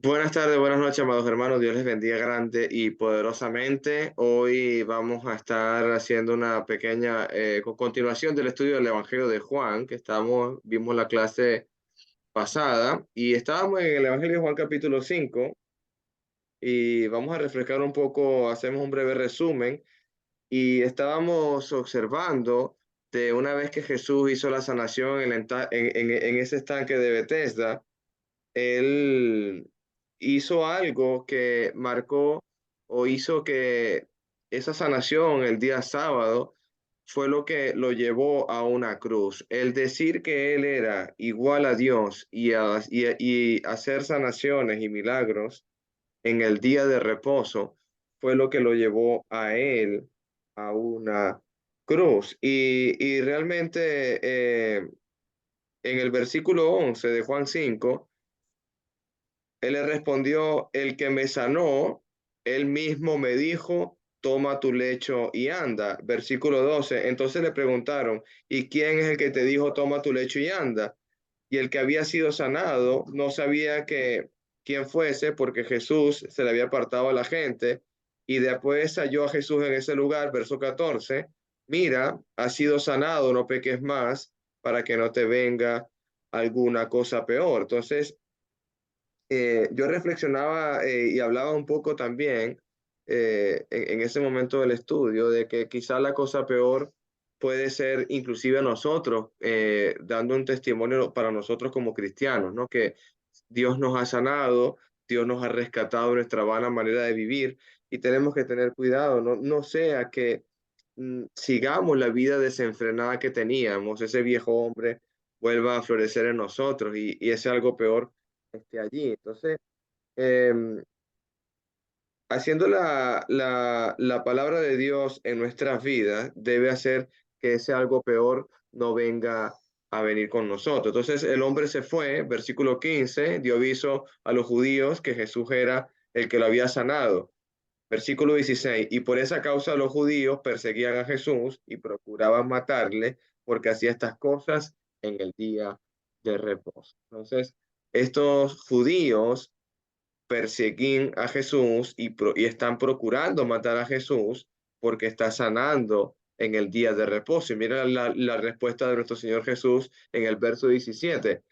Buenas tardes, buenas noches, amados hermanos. Dios les bendiga grande y poderosamente. Hoy vamos a estar haciendo una pequeña continuación del estudio del Evangelio de Juan, vimos la clase pasada y estábamos en el Evangelio de Juan capítulo 5 y vamos a refrescar un poco, hacemos un breve resumen y estábamos observando de una vez que Jesús hizo la sanación en ese estanque de Bethesda. Él hizo algo que marcó o hizo que esa sanación el día sábado fue lo que lo llevó a una cruz. El decir que él era igual a Dios y hacer sanaciones y milagros en el día de reposo fue lo que lo llevó a él a una cruz. Y realmente en el versículo 11 de Juan 5 él le respondió, el que me sanó, él mismo me dijo, toma tu lecho y anda. Versículo 12. Entonces le preguntaron, ¿y quién es el que te dijo, toma tu lecho y anda? Y el que había sido sanado no sabía que quién fuese porque Jesús se le había apartado a la gente. Y después halló a Jesús en ese lugar, verso 14. Mira, has sido sanado, no peques más para que no te venga alguna cosa peor. Entonces, yo reflexionaba y hablaba un poco también en ese momento del estudio de que quizá la cosa peor puede ser inclusive a nosotros, dando un testimonio para nosotros como cristianos, ¿no? Que Dios nos ha sanado, Dios nos ha rescatado nuestra vana manera de vivir y tenemos que tener cuidado, no sea que sigamos la vida desenfrenada que teníamos, ese viejo hombre vuelva a florecer en nosotros y ese algo peor esté allí. Entonces, em, haciendo la palabra de Dios en nuestras vidas debe hacer que ese algo peor no venga a venir con nosotros. Entonces el hombre se fue, versículo 15 dio aviso a los judíos que Jesús era el que lo había sanado. Versículo 16 y por esa causa los judíos perseguían a Jesús y procuraban matarle porque hacía estas cosas en el día de reposo. Entonces, estos judíos persiguen a Jesús y están procurando matar a Jesús porque está sanando en el día de reposo. Y mira la respuesta de nuestro Señor Jesús en el verso 17.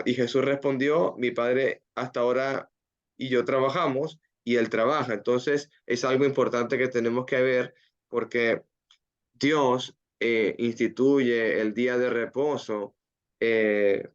Y Jesús respondió, mi padre hasta ahora y yo trabajamos y él trabaja. Entonces es algo importante que tenemos que ver porque Dios instituye el día de reposo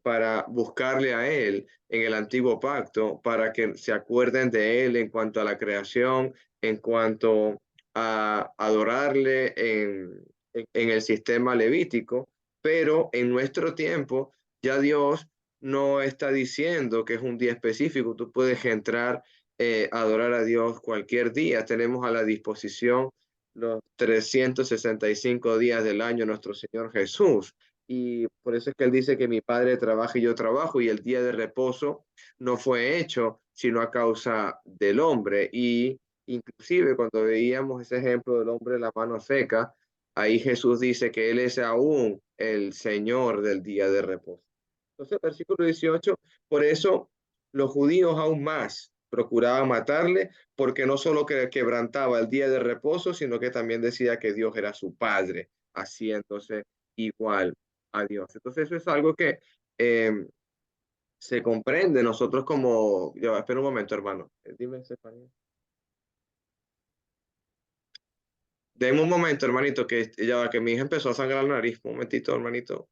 para buscarle a Él en el antiguo pacto, para que se acuerden de Él en cuanto a la creación, en cuanto a adorarle en el sistema levítico, pero en nuestro tiempo ya Dios no está diciendo que es un día específico, tú puedes entrar a adorar a Dios cualquier día, tenemos a la disposición los 365 días del año nuestro Señor Jesús. Y por eso es que Él dice que mi Padre trabaja y yo trabajo, y el día de reposo no fue hecho sino a causa del hombre. Y inclusive cuando veíamos ese ejemplo del hombre de la mano seca, ahí Jesús dice que Él es aún el Señor del día de reposo. Entonces, versículo 18, por eso los judíos aún más procuraban matarle, porque no solo que quebrantaba el día de reposo, sino que también decía que Dios era su padre, haciéndose igual a Dios. Entonces, eso es algo que eh, se comprende nosotros como, ya, espera un momento, hermano. Dime, Estefanía. Deme un momento, hermanito, que ya va, que mi hija empezó a sangrar la nariz. Un momentito, hermanito.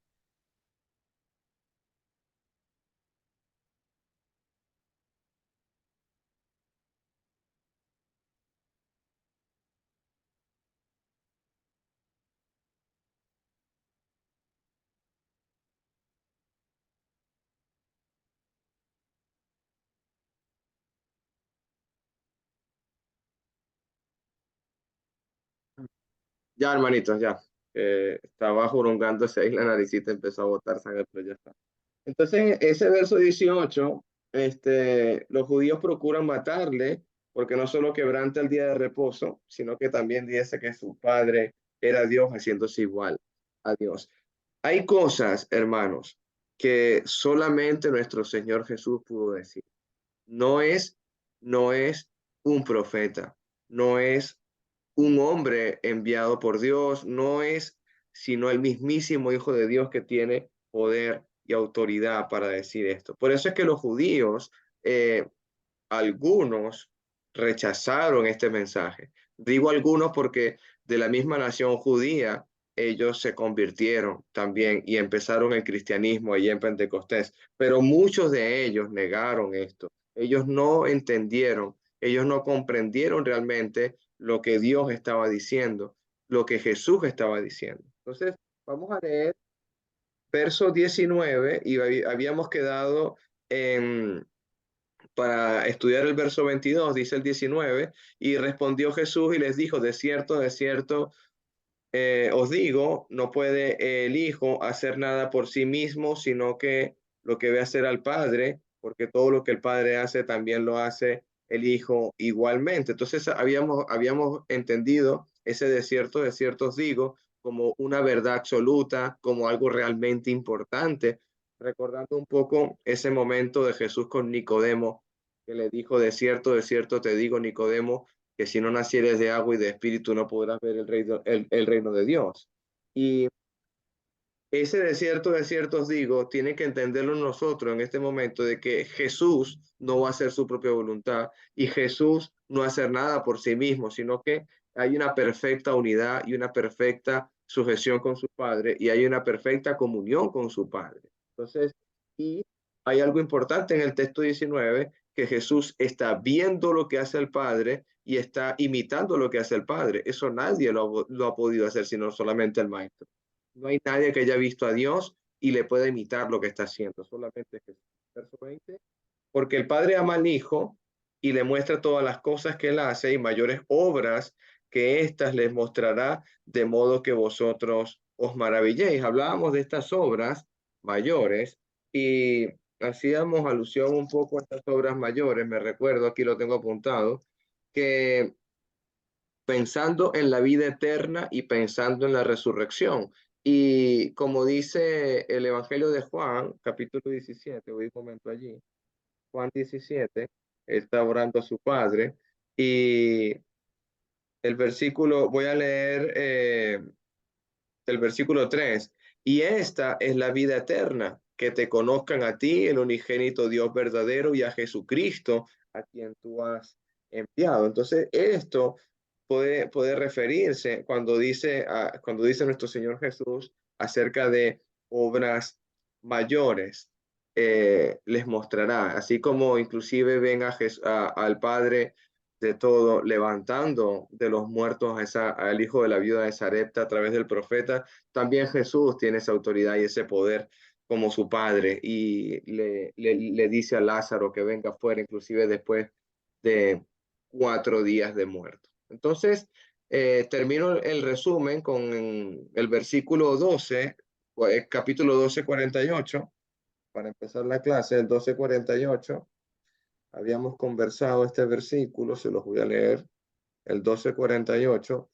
Ya, hermanito, ya. Estaba jurungándose ahí la naricita, empezó a botar sangre, pero ya está. Entonces, ese verso 18, los judíos procuran matarle porque no solo quebranta el día de reposo, sino que también dice que su padre era Dios, haciéndose igual a Dios. Hay cosas, hermanos, que solamente nuestro Señor Jesús pudo decir. No es, no es un profeta, no es un hombre enviado por Dios, no es sino el mismísimo Hijo de Dios que tiene poder y autoridad para decir esto. Por eso es que los judíos, algunos rechazaron este mensaje. Digo algunos porque de la misma nación judía, ellos se convirtieron también y empezaron el cristianismo allí en Pentecostés, pero muchos de ellos negaron esto. Ellos no entendieron, ellos no comprendieron realmente lo que Dios estaba diciendo, lo que Jesús estaba diciendo. Entonces, vamos a leer verso 19 y habíamos quedado en para estudiar el verso 22, dice el 19, y respondió Jesús y les dijo, de cierto, os digo, no puede el Hijo hacer nada por sí mismo, sino que lo que ve hacer al Padre, porque todo lo que el Padre hace también lo hace el Hijo igualmente. Entonces habíamos entendido ese de cierto os digo, como una verdad absoluta, como algo realmente importante, recordando un poco ese momento de Jesús con Nicodemo, que le dijo, de cierto te digo, Nicodemo, que si no nacieres de agua y de espíritu no podrás ver el reino de Dios. Y ese de cierto os digo, tiene que entenderlo nosotros en este momento de que Jesús no va a hacer su propia voluntad y Jesús no va a hacer nada por sí mismo, sino que hay una perfecta unidad y una perfecta sujeción con su Padre y hay una perfecta comunión con su Padre. Entonces, y hay algo importante en el texto 19, que Jesús está viendo lo que hace el Padre y está imitando lo que hace el Padre. Eso nadie lo ha podido hacer, sino solamente el Maestro. No hay nadie que haya visto a Dios y le pueda imitar lo que está haciendo, solamente Jesús. Verso 20. Porque el Padre ama al Hijo y le muestra todas las cosas que él hace y mayores obras que éstas les mostrará, de modo que vosotros os maravilléis. Hablábamos de estas obras mayores y hacíamos alusión un poco a estas obras mayores. Me recuerdo, aquí lo tengo apuntado, que pensando en la vida eterna y pensando en la resurrección. Y como dice el Evangelio de Juan, capítulo 17, hoy comento allí, Juan 17, está orando a su Padre y el versículo, voy a leer el versículo 3, y esta es la vida eterna, que te conozcan a ti, el unigénito Dios verdadero, y a Jesucristo, a quien tú has enviado. Entonces, esto puede referirse cuando dice nuestro Señor Jesús acerca de obras mayores, les mostrará, así como inclusive ven al Padre de todo, levantando de los muertos al hijo de la viuda de Sarepta a través del profeta, también Jesús tiene esa autoridad y ese poder como su padre y le dice a Lázaro que venga fuera, inclusive después de 4 días de muerto. Entonces, termino el resumen con el versículo 12, capítulo 12:48, para empezar la clase, el 12:48. Habíamos conversado este versículo, se los voy a leer, el 12:48.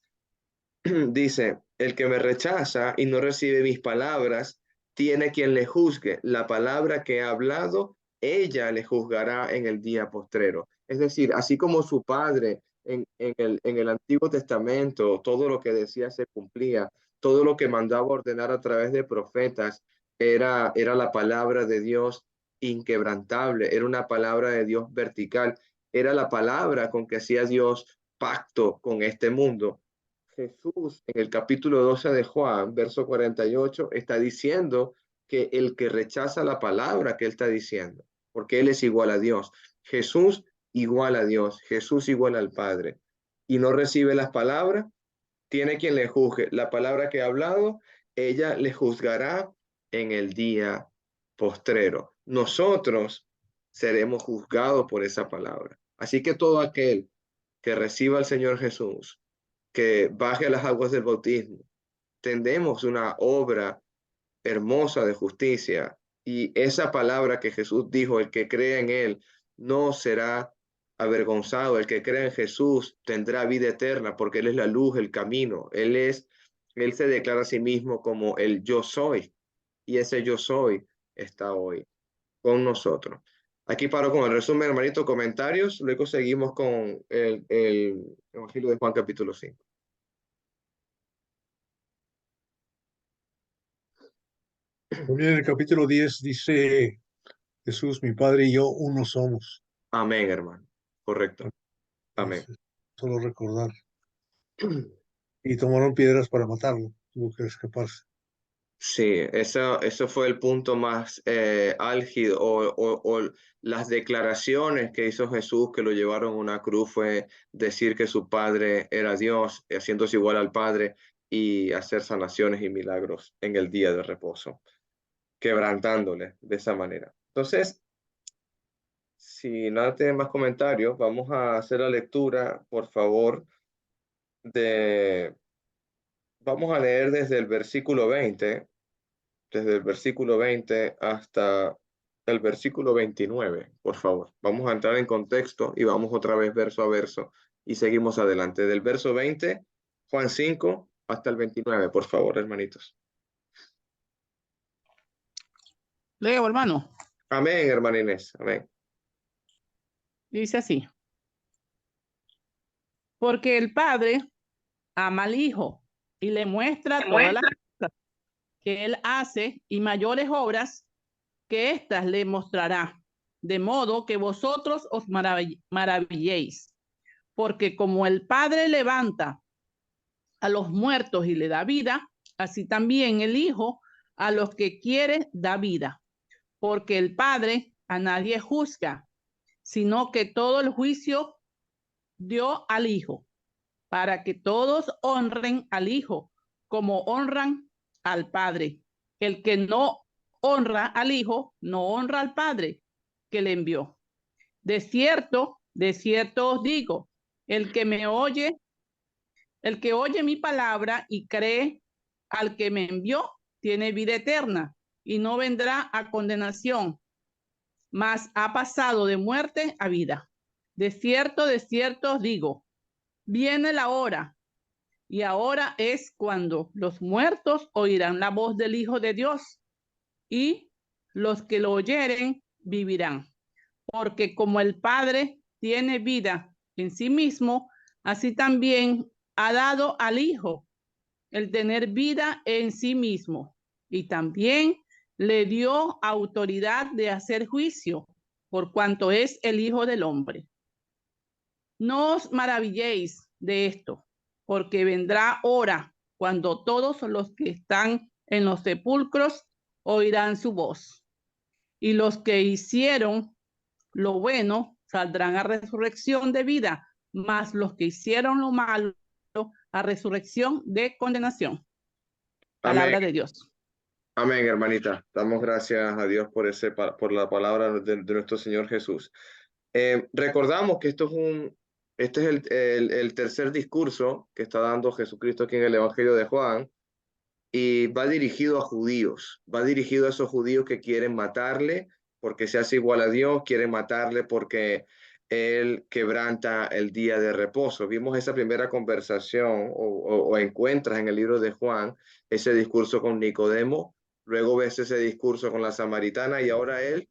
Dice, el que me rechaza y no recibe mis palabras, tiene quien le juzgue. La palabra que he hablado, ella le juzgará en el día postrero. Es decir, así como su padre en el Antiguo Testamento, todo lo que decía se cumplía, todo lo que mandaba ordenar a través de profetas era la palabra de Dios inquebrantable, era una palabra de Dios vertical, era la palabra con que hacía Dios pacto con este mundo. Jesús en el capítulo 12 de Juan, verso 48, está diciendo que el que rechaza la palabra que él está diciendo, porque él es igual a Dios, Jesús igual a Dios, Jesús igual al Padre, y no recibe las palabras, tiene quien le juzgue. La palabra que ha hablado, ella le juzgará en el día postrero. Nosotros seremos juzgados por esa palabra. Así que todo aquel que reciba al Señor Jesús, que baje a las aguas del bautismo, tendemos una obra hermosa de justicia y esa palabra que Jesús dijo, el que cree en él no será avergonzado, el que cree en Jesús tendrá vida eterna porque él es la luz, el camino, él se declara a sí mismo como el yo soy y ese yo soy está hoy con nosotros. Aquí paro con el resumen, hermanito, comentarios. Luego seguimos con el Evangelio de Juan capítulo 5. Muy bien, en el capítulo 10 dice Jesús, mi Padre y yo uno somos. Amén, hermano. Correcto. Amén. Entonces, solo recordar. Y tomaron piedras para matarlo. Tuvo que escaparse. Sí, eso fue el punto más álgido o las declaraciones que hizo Jesús que lo llevaron a una cruz fue decir que su Padre era Dios, haciéndose igual al Padre y hacer sanaciones y milagros en el día de reposo, quebrantándole de esa manera. Entonces, si nada tiene más comentarios, vamos a hacer la lectura, por favor, de, vamos a leer desde el versículo 20 hasta el versículo 29, por favor. Vamos a entrar en contexto y vamos otra vez verso a verso y seguimos adelante. Del verso 20, Juan 5, hasta el 29, por favor, hermanitos. Leo, hermano. Amén, hermana Inés. Amén. Dice así. Porque el Padre ama al Hijo y le muestra todas las cosas que Él hace y mayores obras que éstas le mostrará, de modo que vosotros os maravilléis. Porque como el Padre levanta a los muertos y le da vida, así también el Hijo a los que quiere da vida. Porque el Padre a nadie juzga, sino que todo el juicio dio al Hijo, para que todos honren al Hijo como honran al Padre. El que no honra al Hijo, no honra al Padre que le envió. De cierto os digo, el que me oye, el que oye mi palabra y cree al que me envió, tiene vida eterna y no vendrá a condenación, mas ha pasado de muerte a vida. De cierto os digo, viene la hora, y ahora es cuando los muertos oirán la voz del Hijo de Dios, y los que lo oyeren vivirán. Porque como el Padre tiene vida en sí mismo, así también ha dado al Hijo el tener vida en sí mismo. Y también le dio autoridad de hacer juicio, por cuanto es el Hijo del Hombre. No os maravilléis de esto, porque vendrá hora cuando todos los que están en los sepulcros oirán su voz, y los que hicieron lo bueno saldrán a resurrección de vida, mas los que hicieron lo malo a resurrección de condenación. Amén. Palabra de Dios. Amén, hermanita. Damos gracias a Dios por la palabra de nuestro Señor Jesús. Recordamos que este es el tercer discurso que está dando Jesucristo aquí en el Evangelio de Juan y va dirigido a judíos, va dirigido a esos judíos que quieren matarle porque se hace igual a Dios, quieren matarle porque él quebranta el día de reposo. Vimos esa primera conversación o encuentras en el libro de Juan ese discurso con Nicodemo, luego ves ese discurso con la samaritana y ahora él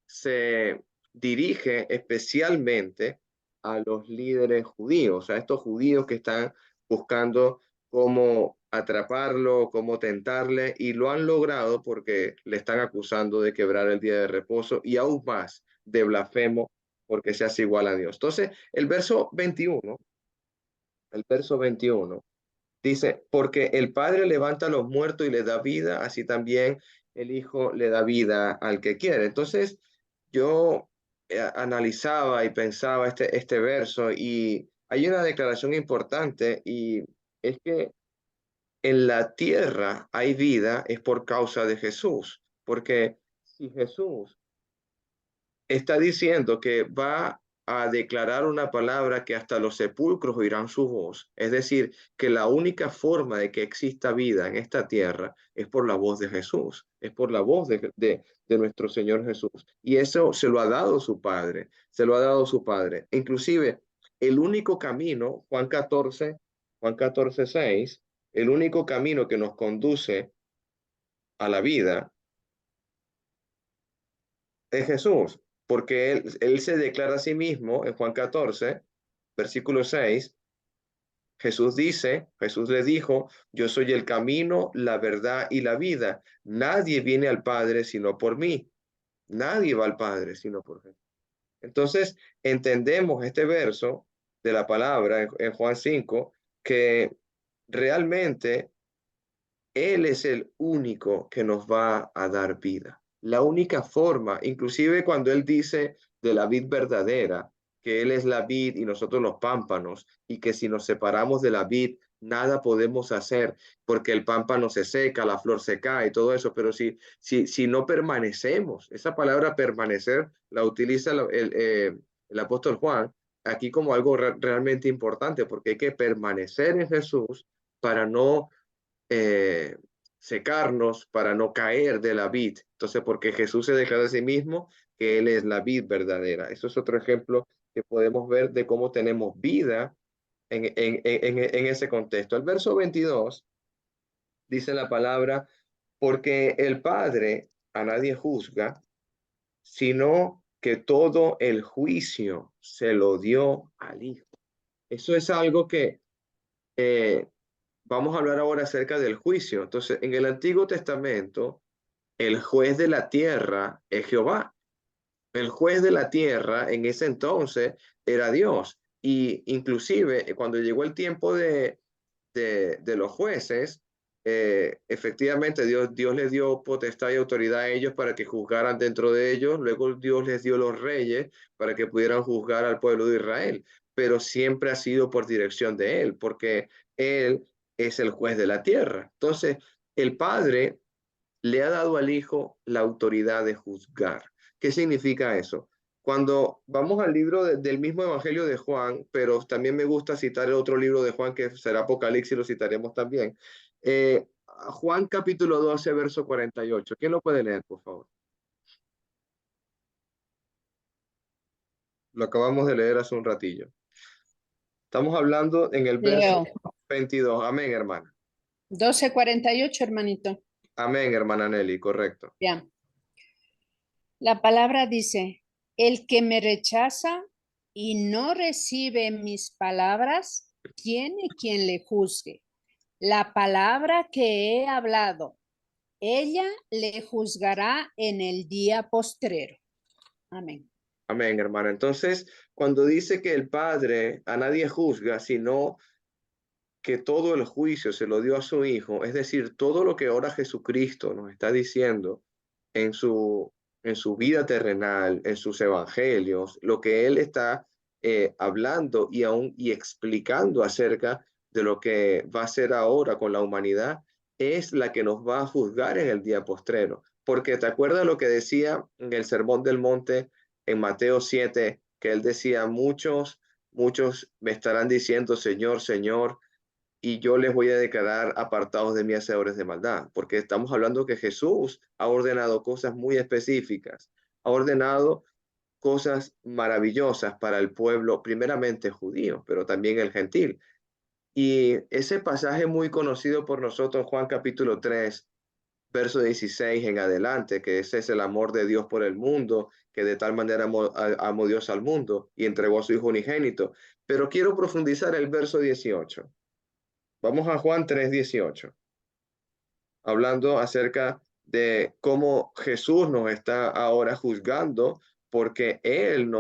se dirige especialmente a los líderes judíos, a estos judíos que están buscando cómo atraparlo, cómo tentarle, y lo han logrado porque le están acusando de quebrar el día de reposo y aún más de blasfemo porque se hace igual a Dios. Entonces, el verso 21 dice, porque el Padre levanta a los muertos y le da vida, así también el Hijo le da vida al que quiere. Entonces, yo analizaba y pensaba este verso y hay una declaración importante y es que en la tierra hay vida es por causa de Jesús, porque si Jesús está diciendo que va a declarar una palabra que hasta los sepulcros oirán su voz. Es decir, que la única forma de que exista vida en esta tierra es por la voz de Jesús, es por la voz de nuestro Señor Jesús. Y eso se lo ha dado su Padre, se lo ha dado su Padre. Inclusive, el único camino, Juan 14, 6, el único camino que nos conduce a la vida es Jesús. porque él se declara a sí mismo en Juan 14, versículo 6. Jesús le dijo, yo soy el camino, la verdad y la vida. Nadie viene al Padre sino por mí. Nadie va al Padre sino por Jesús. Entonces, entendemos este verso de la palabra en Juan 5, que realmente Él es el único que nos va a dar vida. La única forma, inclusive cuando Él dice de la vid verdadera, que Él es la vid y nosotros los pámpanos, y que si nos separamos de la vid, nada podemos hacer, porque el pámpano se seca, la flor se cae y todo eso, pero si no permanecemos, esa palabra permanecer la utiliza el apóstol Juan aquí como algo realmente importante, porque hay que permanecer en Jesús para no eh, secarnos, para no caer de la vid. Entonces, porque Jesús se declara a sí mismo que Él es la vid verdadera. Eso es otro ejemplo que podemos ver de cómo tenemos vida en ese contexto. El verso 22 dice la palabra, porque el Padre a nadie juzga, sino que todo el juicio se lo dio al Hijo. Eso es algo que eh, vamos a hablar ahora acerca del juicio. Entonces, en el Antiguo Testamento, el juez de la tierra es Jehová. El juez de la tierra en ese entonces era Dios. Y inclusive cuando llegó el tiempo de los jueces, efectivamente Dios les dio potestad y autoridad a ellos para que juzgaran dentro de ellos. Luego Dios les dio los reyes para que pudieran juzgar al pueblo de Israel. Pero siempre ha sido por dirección de Él, porque Él es el juez de la tierra. Entonces, el Padre le ha dado al Hijo la autoridad de juzgar. ¿Qué significa eso? Cuando vamos al libro del mismo Evangelio de Juan, pero también me gusta citar el otro libro de Juan que será Apocalipsis, lo citaremos también. Juan capítulo 12, verso 48. ¿Quién lo puede leer, por favor? Lo acabamos de leer hace un ratillo. Estamos hablando en el verso 22. Amén, hermana. 12:48, hermanito. Amén, hermana Nelly, correcto. Bien. La palabra dice, el que me rechaza y no recibe mis palabras, tiene quien le juzgue. La palabra que he hablado, ella le juzgará en el día postrero. Amén. Amén, hermana. Entonces, cuando dice que el Padre a nadie juzga, sino que todo el juicio se lo dio a su Hijo, es decir, todo lo que ahora Jesucristo nos está diciendo en su, en su vida terrenal, en sus evangelios, lo que Él está hablando y explicando acerca de lo que va a ser ahora con la humanidad, es la que nos va a juzgar en el día postrero. Porque te acuerdas lo que decía en el Sermón del Monte en Mateo 7, que Él decía, muchos me estarán diciendo, Señor, Señor, y yo les voy a declarar apartados de mí, hacedores de maldad, porque estamos hablando que Jesús ha ordenado cosas muy específicas, ha ordenado cosas maravillosas para el pueblo, primeramente judío, pero también el gentil. Y ese pasaje muy conocido por nosotros, Juan capítulo 3, verso 16 en adelante, que ese es el amor de Dios por el mundo, que de tal manera amó Dios al mundo y entregó a su Hijo unigénito. Pero quiero profundizar el verso 18. Vamos a Juan 3:18, hablando acerca de cómo Jesús nos está ahora juzgando, porque Él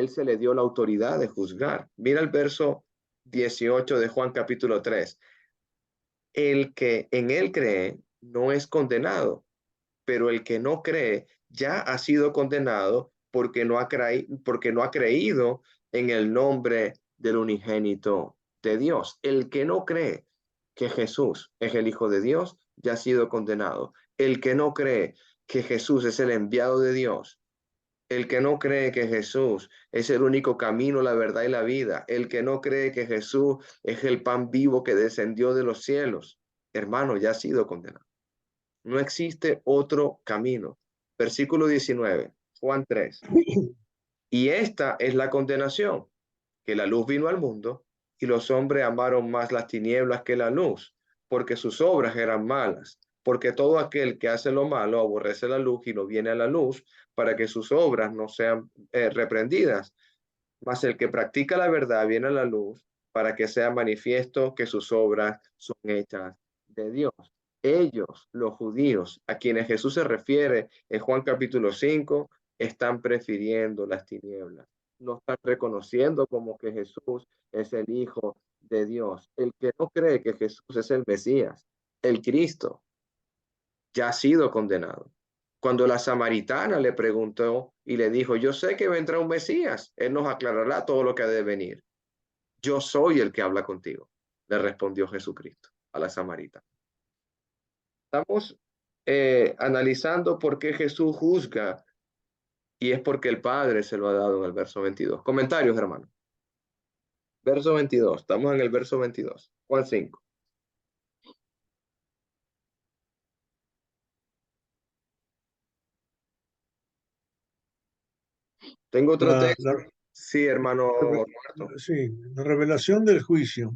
se le dio la autoridad de juzgar. Mira el verso 18 de Juan capítulo 3. El que en Él cree no es condenado, pero el que no cree ya ha sido condenado porque no ha creído en el nombre del unigénito de Dios. El que no cree que Jesús es el Hijo de Dios ya ha sido condenado. El que no cree que Jesús es el enviado de Dios, el que no cree que Jesús es el único camino, la verdad y la vida, el que no cree que Jesús es el pan vivo que descendió de los cielos, hermano, ya ha sido condenado. No existe otro camino. Versículo 19, Juan 3. Y esta es la condenación, que la luz vino al mundo y los hombres amaron más las tinieblas que la luz, porque sus obras eran malas. porque todo aquel que hace lo malo aborrece la luz y no viene a la luz para que sus obras no sean reprendidas. Mas el que practica la verdad viene a la luz para que sea manifiesto que sus obras son hechas de Dios. Ellos, los judíos, a quienes Jesús se refiere en Juan capítulo 5, están prefiriendo las tinieblas. No están reconociendo como que Jesús es el Hijo de Dios. El que no cree que Jesús es el Mesías, el Cristo, ya ha sido condenado. Cuando la samaritana le preguntó y le dijo, yo sé que vendrá un Mesías, él nos aclarará todo lo que ha de venir. Yo soy el que habla contigo, le respondió Jesucristo a la samaritana. Estamos analizando por qué Jesús juzga, y es porque el Padre se lo ha dado en el verso 22. Comentarios, hermano. Verso 22, estamos en el verso 22. Juan 5. Tengo otro texto. Sí, hermano Roberto. Sí, la revelación del juicio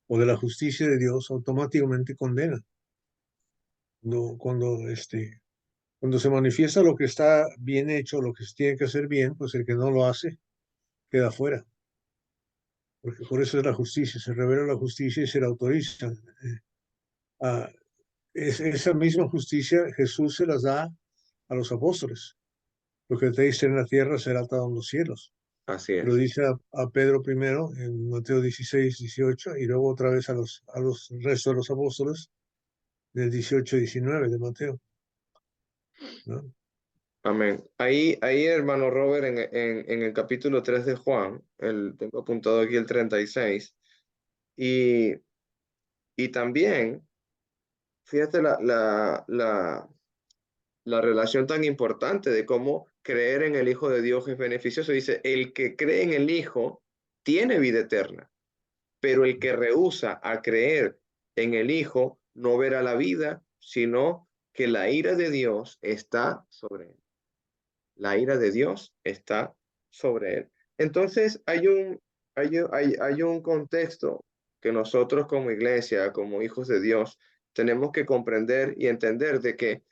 o de la justicia de Dios automáticamente condena. Cuando se manifiesta lo que está bien hecho, lo que se tiene que hacer bien, pues el que no lo hace queda fuera. Porque por eso es la justicia, se revela la justicia y se la autoriza. Esa misma justicia Jesús se las da a los apóstoles. Lo que te dice en la tierra será atado en los cielos. Así es. Lo dice a Pedro primero en Mateo 16, 18 y luego otra vez a los restos de los apóstoles del 18, 19 de Mateo, ¿no? Amén. Ahí, hermano Robert, en el capítulo 3 de Juan, tengo apuntado aquí el 36, y también, fíjate la relación tan importante de cómo creer en el Hijo de Dios es beneficioso. Dice, el que cree en el Hijo tiene vida eterna, pero el que rehúsa a creer en el Hijo no verá la vida, sino que la ira de Dios está sobre él. La ira de Dios está sobre él. Entonces hay un contexto que nosotros como iglesia, como hijos de Dios, tenemos que comprender y entender de que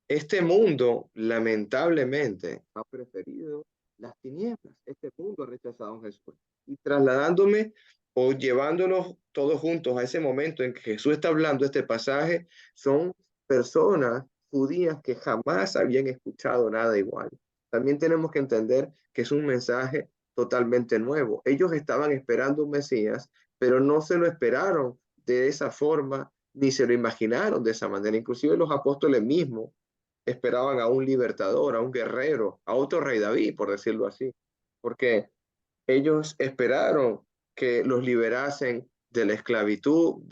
este mundo lamentablemente ha preferido las tinieblas. Este mundo ha rechazado a Jesús. Y trasladándome o llevándonos todos juntos a ese momento en que Jesús está hablando este pasaje, son personas judías que jamás habían escuchado nada igual. También tenemos que entender que es un mensaje totalmente nuevo. Ellos estaban esperando un Mesías, pero no se lo esperaron de esa forma, ni se lo imaginaron de esa manera. Inclusive los apóstoles mismos esperaban a un libertador, a un guerrero, a otro rey David, por decirlo así, porque ellos esperaron que los liberasen de la esclavitud,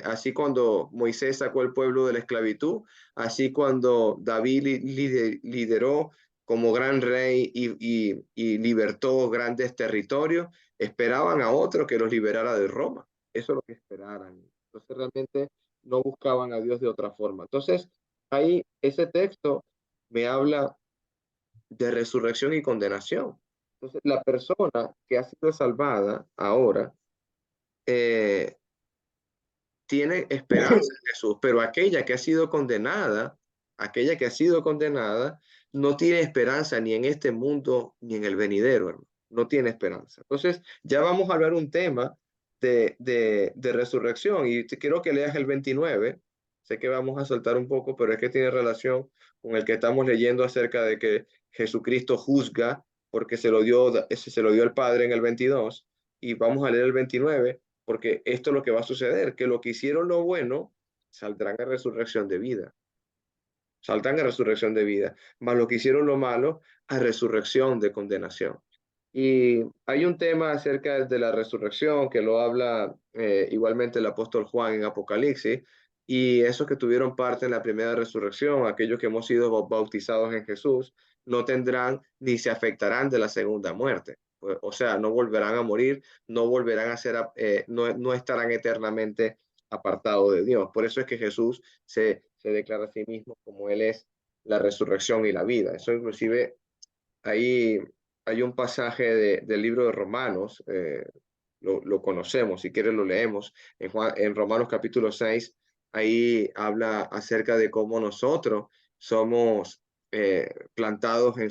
así cuando Moisés sacó al pueblo de la esclavitud, así cuando David lideró como gran rey y libertó grandes territorios, esperaban a otro que los liberara de Roma. Eso es lo que esperaban. Entonces realmente no buscaban a Dios de otra forma. Entonces, ahí ese texto me habla de resurrección y condenación. Entonces, la persona que ha sido salvada ahora tiene esperanza en Jesús, pero aquella que ha sido condenada, no tiene esperanza ni en este mundo ni en el venidero, hermano. No tiene esperanza. Entonces, ya vamos a hablar un tema de resurrección y quiero que leas el 29. Sé que vamos a saltar un poco, pero es que tiene relación con el que estamos leyendo acerca de que Jesucristo juzga porque se lo dio el Padre en el 22, y vamos a leer el 29 porque esto es lo que va a suceder, que lo que hicieron lo bueno saldrán a resurrección de vida. Saltan a resurrección de vida, más lo que hicieron lo malo a resurrección de condenación. Y hay un tema acerca de la resurrección que lo habla igualmente el apóstol Juan en Apocalipsis, y esos que tuvieron parte en la primera resurrección, aquellos que hemos sido bautizados en Jesús, no tendrán ni se afectarán de la segunda muerte. O sea, no volverán a morir, no volverán a ser, no estarán eternamente apartados de Dios. Por eso es que Jesús se declara a sí mismo como Él es la resurrección y la vida. Eso inclusive ahí hay un pasaje del libro de Romanos, lo conocemos, si quieres lo leemos, en Romanos capítulo 6, ahí habla acerca de cómo nosotros somos plantados en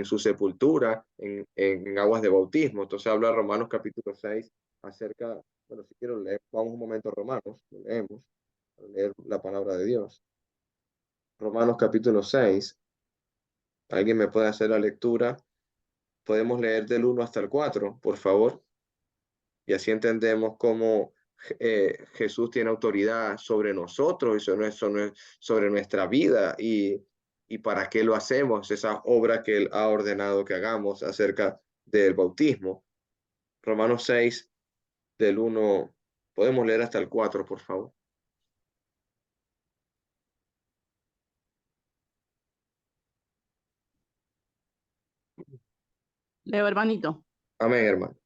su sepultura, en aguas de bautismo. Entonces habla Romanos capítulo 6 acerca, bueno, si quiero leer, vamos un momento a Romanos, lo leemos, para leer la palabra de Dios. Romanos capítulo 6, ¿alguien me puede hacer la lectura? Podemos leer del 1 hasta el 4, por favor, y así entendemos cómo Jesús tiene autoridad sobre nosotros y sobre nuestra vida y para qué lo hacemos, esa obra que Él ha ordenado que hagamos acerca del bautismo. Romanos 6, del 1, podemos leer hasta el 4, por favor. Leo, hermanito. Amén, hermano.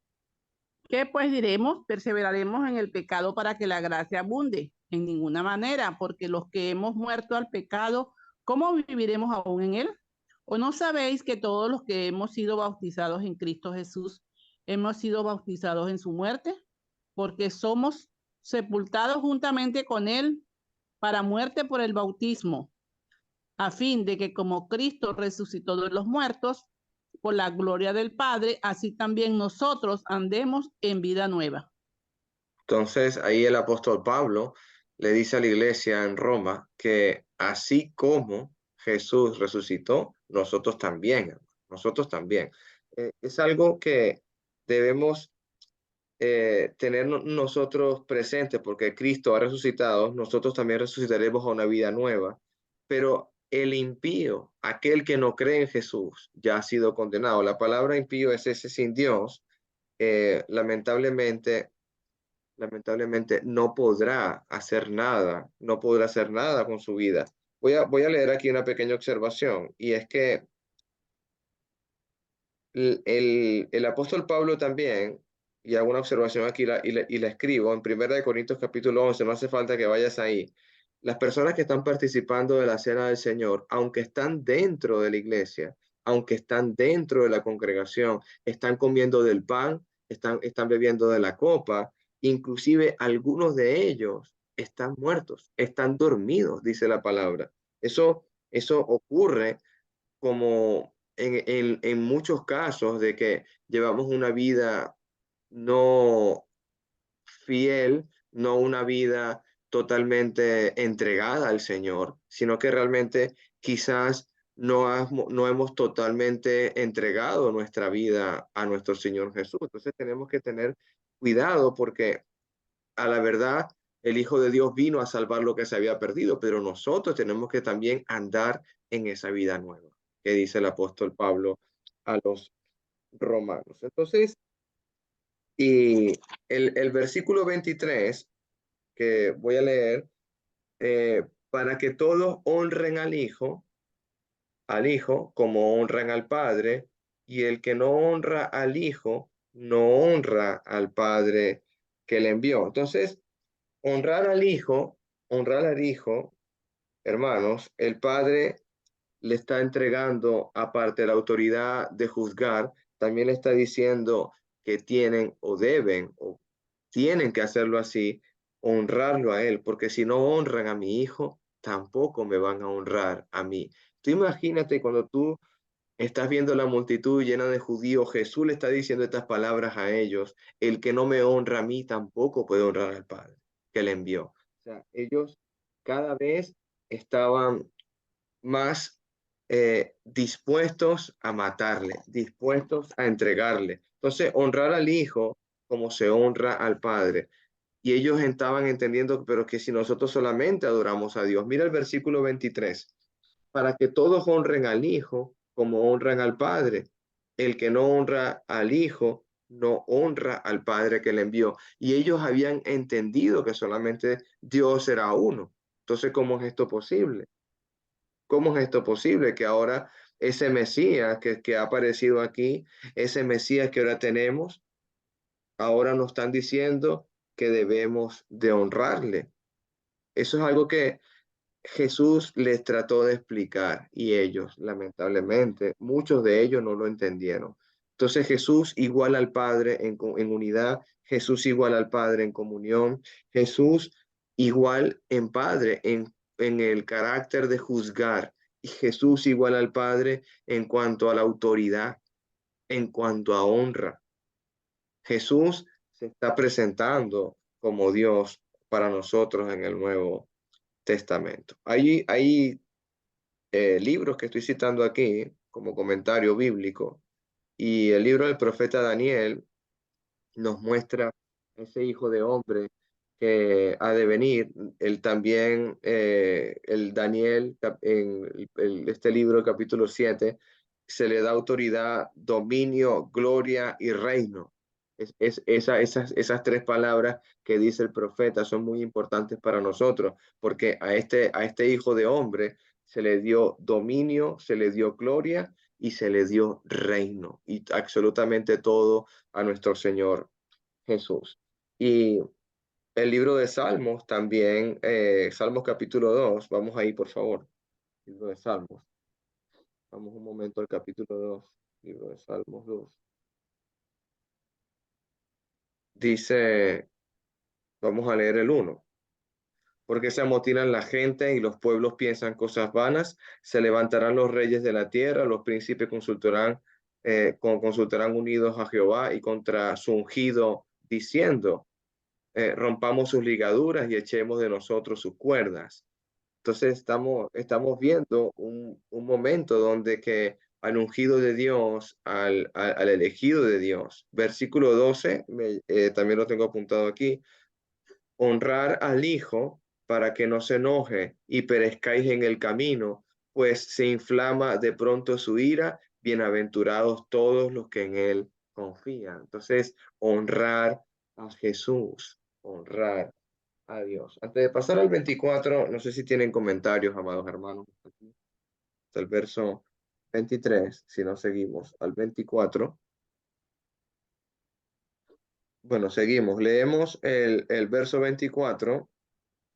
¿Qué pues diremos? ¿Perseveraremos en el pecado para que la gracia abunde? En ninguna manera, porque los que hemos muerto al pecado, ¿cómo viviremos aún en él? ¿O no sabéis que todos los que hemos sido bautizados en Cristo Jesús, hemos sido bautizados en su muerte? Porque somos sepultados juntamente con él para muerte por el bautismo, a fin de que como Cristo resucitó de los muertos, por la gloria del Padre, así también nosotros andemos en vida nueva. Entonces, ahí el apóstol Pablo le dice a la iglesia en Roma que así como Jesús resucitó, nosotros también, hermano, nosotros también. Es algo que debemos tener nosotros presentes porque Cristo ha resucitado, nosotros también resucitaremos a una vida nueva, pero el impío, aquel que no cree en Jesús, ya ha sido condenado. La palabra impío es ese sin Dios, lamentablemente no podrá hacer nada, no podrá hacer nada con su vida. Voy a leer aquí una pequeña observación, y es que el apóstol Pablo también, y hago una observación aquí y la escribo en 1 Corintios capítulo 11, no hace falta que vayas ahí. Las personas que están participando de la cena del Señor, aunque están dentro de la iglesia, aunque están dentro de la congregación, están comiendo del pan, están bebiendo de la copa, inclusive algunos de ellos están muertos, están dormidos, dice la palabra. Eso ocurre como en muchos casos de que llevamos una vida no fiel, no una vida totalmente entregada al Señor, sino que realmente quizás no hemos totalmente entregado nuestra vida a nuestro Señor Jesús. Entonces tenemos que tener cuidado porque a la verdad el Hijo de Dios vino a salvar lo que se había perdido, pero nosotros tenemos que también andar en esa vida nueva, que dice el apóstol Pablo a los romanos. Entonces, y el versículo 23 que voy a leer, para que todos honren al Hijo como honran al Padre, y el que no honra al Hijo, no honra al Padre que le envió. Entonces, honrar al Hijo, hermanos, el Padre le está entregando, aparte de la autoridad de juzgar, también le está diciendo que tienen o tienen que hacerlo así, honrarlo a Él, porque si no honran a mi Hijo, tampoco me van a honrar a mí. Tú imagínate cuando tú estás viendo la multitud llena de judíos, Jesús le está diciendo estas palabras a ellos: el que no me honra a mí tampoco puede honrar al Padre que le envió. O sea, ellos cada vez estaban más dispuestos a matarle, dispuestos a entregarle. Entonces, honrar al Hijo como se honra al Padre. Y ellos estaban entendiendo, pero que si nosotros solamente adoramos a Dios. Mira el versículo 23: para que todos honren al Hijo como honran al Padre. El que no honra al Hijo no honra al Padre que le envió. Y ellos habían entendido que solamente Dios era uno. Entonces, ¿cómo es esto posible? ¿Cómo es esto posible? Que ahora ese Mesías que ha aparecido aquí, ese Mesías que ahora tenemos, ahora nos están diciendo que debemos de honrarle. Eso es algo que Jesús les trató de explicar y ellos, lamentablemente, muchos de ellos no lo entendieron. Entonces Jesús igual al Padre en unidad, Jesús igual al Padre en comunión, Jesús igual en Padre, en el carácter de juzgar. Y Jesús igual al Padre en cuanto a la autoridad, en cuanto a honra. Jesús se está presentando como Dios para nosotros en el Nuevo Testamento. Hay libros que estoy citando aquí como comentario bíblico, y el libro del profeta Daniel nos muestra ese hijo de hombre que ha de venir. Él también, el Daniel, en este libro, capítulo 7, se le da autoridad, dominio, gloria y reino. Esas tres palabras que dice el profeta son muy importantes para nosotros, porque a este hijo de hombre se le dio dominio, se le dio gloria y se le dio reino, y absolutamente todo a nuestro Señor Jesús. Y el libro de Salmos también, Salmos capítulo 2, vamos ahí por favor, libro de Salmos. Vamos un momento al capítulo 2, libro de Salmos 2. Dice, vamos a leer el 1. Porque se amotinan la gente y los pueblos piensan cosas vanas, se levantarán los reyes de la tierra, los príncipes consultarán unidos a Jehová y contra su ungido, diciendo, rompamos sus ligaduras y echemos de nosotros sus cuerdas. Entonces estamos viendo un momento donde que al ungido de Dios, al elegido de Dios. Versículo 12, también lo tengo apuntado aquí. Honrar al Hijo para que no se enoje y perezcáis en el camino, pues se inflama de pronto su ira. Bienaventurados todos los que en él confían. Entonces, honrar a Jesús, honrar a Dios. Antes de pasar al 24, no sé si tienen comentarios, amados hermanos. Hasta el verso 23, si no seguimos al 24. Bueno, seguimos. Leemos el verso 24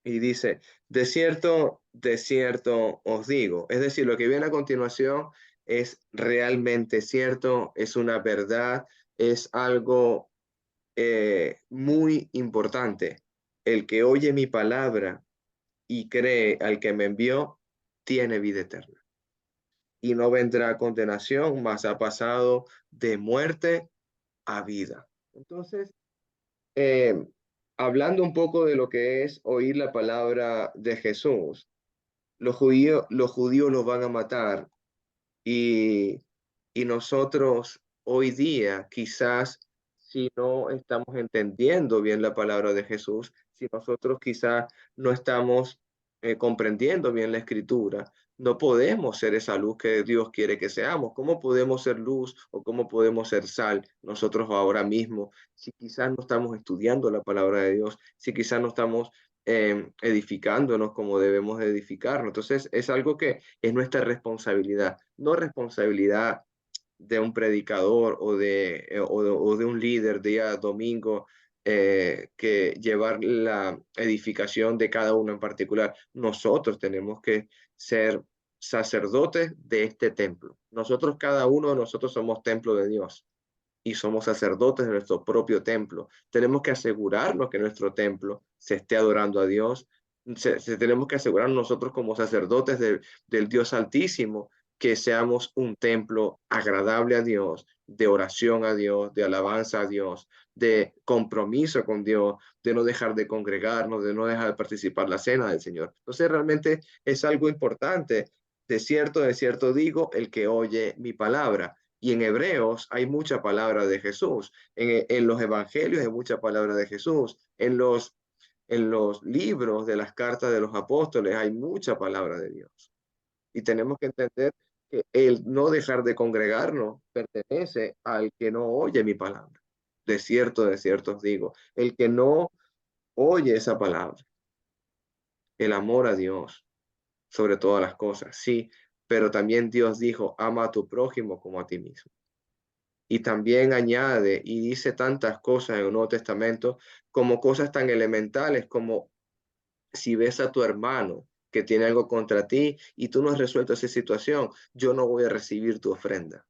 y dice, de cierto os digo. Es decir, lo que viene a continuación es realmente cierto, es una verdad, es algo muy importante. El que oye mi palabra y cree al que me envió, tiene vida eterna. Y no vendrá condenación, mas ha pasado de muerte a vida. Entonces, eh, hablando un poco de lo que es oír la palabra de Jesús, los judíos los van a matar, y, y nosotros hoy día quizás, si no estamos entendiendo bien la palabra de Jesús, si nosotros quizás no estamos comprendiendo bien la escritura, no podemos ser esa luz que Dios quiere que seamos. ¿Cómo podemos ser luz o cómo podemos ser sal nosotros ahora mismo si quizás no estamos estudiando la palabra de Dios, si quizás no estamos edificándonos como debemos edificarnos? Entonces es algo que es nuestra responsabilidad, no responsabilidad de un predicador o de un líder día domingo, que llevar la edificación de cada uno en particular. Nosotros tenemos que ser sacerdotes de este templo. Nosotros, cada uno de nosotros somos templo de Dios y somos sacerdotes de nuestro propio templo. Tenemos que asegurarnos que nuestro templo se esté adorando a Dios. Tenemos que asegurar nosotros como sacerdotes del Dios Altísimo que seamos un templo agradable a Dios, de oración a Dios, de alabanza a Dios, de compromiso con Dios, de no dejar de congregarnos, de no dejar de participar en la cena del Señor. Entonces realmente es algo importante. De cierto digo, el que oye mi palabra. Y en Hebreos hay mucha palabra de Jesús. En los evangelios hay mucha palabra de Jesús. En los libros de las cartas de los apóstoles hay mucha palabra de Dios. Y tenemos que entender que el no dejar de congregarnos pertenece al que no oye mi palabra. De cierto os digo, el que no oye esa palabra, el amor a Dios sobre todas las cosas, sí, pero también Dios dijo, ama a tu prójimo como a ti mismo. Y también añade y dice tantas cosas en el Nuevo Testamento, como cosas tan elementales como si ves a tu hermano que tiene algo contra ti y tú no has resuelto esa situación, yo no voy a recibir tu ofrenda.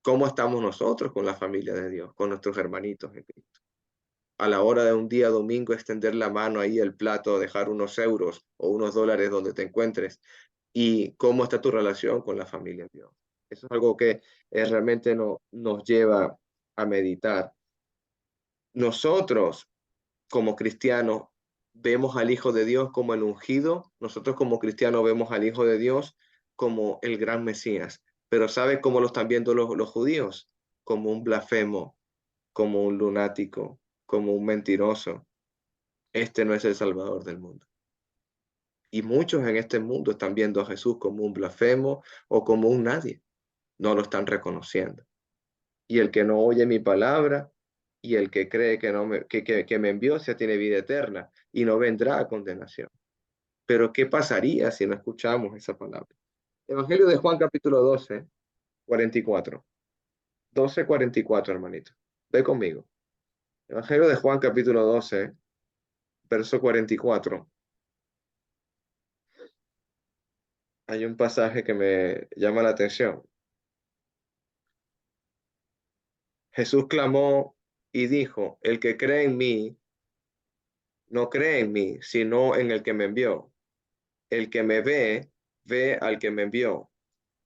¿Cómo estamos nosotros con la familia de Dios, con nuestros hermanitos en Cristo? a la hora de un día domingo extender la mano ahí el plato, dejar unos euros o unos dólares donde te encuentres, y cómo está tu relación con la familia de Dios. Eso es algo que realmente nos lleva a meditar. Nosotros, como cristianos, vemos al Hijo de Dios como el ungido. Nosotros como cristianos vemos al Hijo de Dios como el gran Mesías. Pero ¿sabe cómo lo están viendo los judíos? Como un blasfemo, como un lunático, como un mentiroso. Este no es el Salvador del mundo. Y muchos en este mundo están viendo a Jesús como un blasfemo o como un nadie. No lo están reconociendo. Y el que no oye mi palabra y el que cree que me envió, se tiene vida eterna y no vendrá a condenación. Pero ¿qué pasaría si no escuchamos esa palabra? Evangelio de Juan capítulo 12, 44. 12, 44, hermanito. Ve conmigo. Evangelio de Juan capítulo 12, verso 44. Hay un pasaje que me llama la atención. Jesús clamó y dijo, el que cree en mí, no cree en mí, sino en el que me envió. El que me ve, ve al que me envió.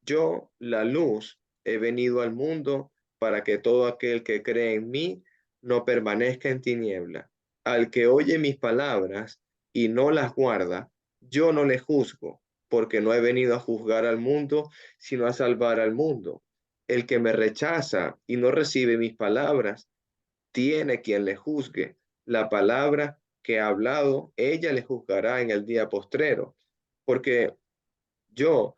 Yo, la luz, he venido al mundo para que todo aquel que cree en mí no permanezca en tiniebla. Al que oye mis palabras y no las guarda, yo no le juzgo, porque no he venido a juzgar al mundo, sino a salvar al mundo. El que me rechaza y no recibe mis palabras, tiene quien le juzgue. La palabra que ha hablado, ella le juzgará en el día postrero, porque yo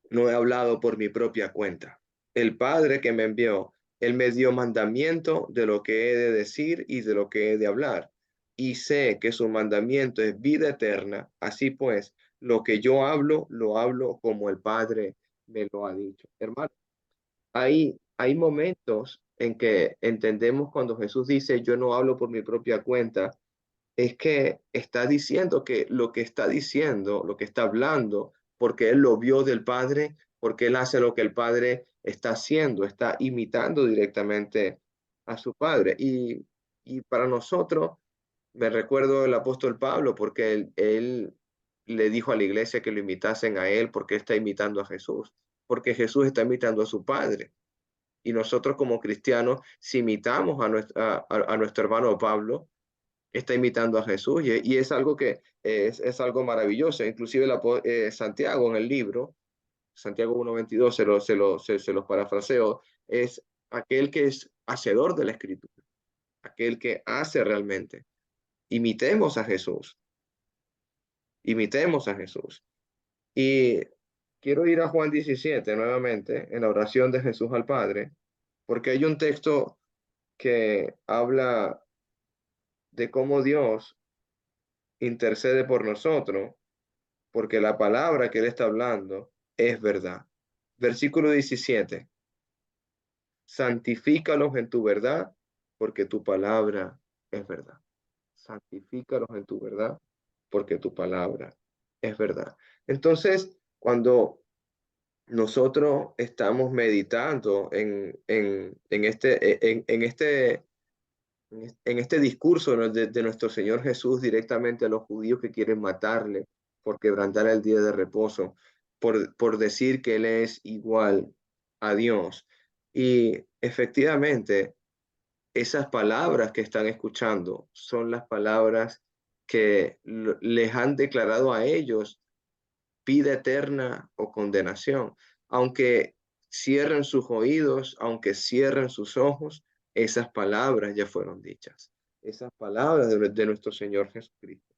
no he hablado por mi propia cuenta. El Padre que me envió, Él me dio mandamiento de lo que he de decir y de lo que he de hablar. Y sé que su mandamiento es vida eterna. Así pues, lo que yo hablo, lo hablo como el Padre me lo ha dicho. Hermano, hay momentos en que entendemos cuando Jesús dice, yo no hablo por mi propia cuenta, es que está diciendo que lo que está diciendo, lo que está hablando, porque él lo vio del Padre, porque él hace lo que el Padre está haciendo, está imitando directamente a su Padre. Y para nosotros, me recuerdo el apóstol Pablo, porque él le dijo a la iglesia que lo imitasen a él, porque está imitando a Jesús, porque Jesús está imitando a su Padre. Y nosotros como cristianos, si imitamos a nuestro hermano Pablo, está imitando a Jesús y es algo que es algo maravilloso. Inclusive Santiago en el libro, Santiago 1:22, se los parafraseo, es aquel que es hacedor de la escritura, aquel que hace realmente. Imitemos a Jesús, imitemos a Jesús. Y quiero ir a Juan 17 nuevamente, en la oración de Jesús al Padre, porque hay un texto que habla de cómo Dios intercede por nosotros, porque la palabra que él está hablando es verdad. Versículo 17. Santifícalos en tu verdad, porque tu palabra es verdad. Santifícalos en tu verdad, porque tu palabra es verdad. Entonces, cuando nosotros estamos meditando en este discurso, ¿no?, de nuestro Señor Jesús directamente a los judíos que quieren matarle por quebrantar el día de reposo, por decir que Él es igual a Dios. Y efectivamente, esas palabras que están escuchando son las palabras que les han declarado a ellos vida eterna o condenación. Aunque cierren sus oídos, aunque cierren sus ojos, esas palabras ya fueron dichas. Esas palabras de nuestro Señor Jesucristo.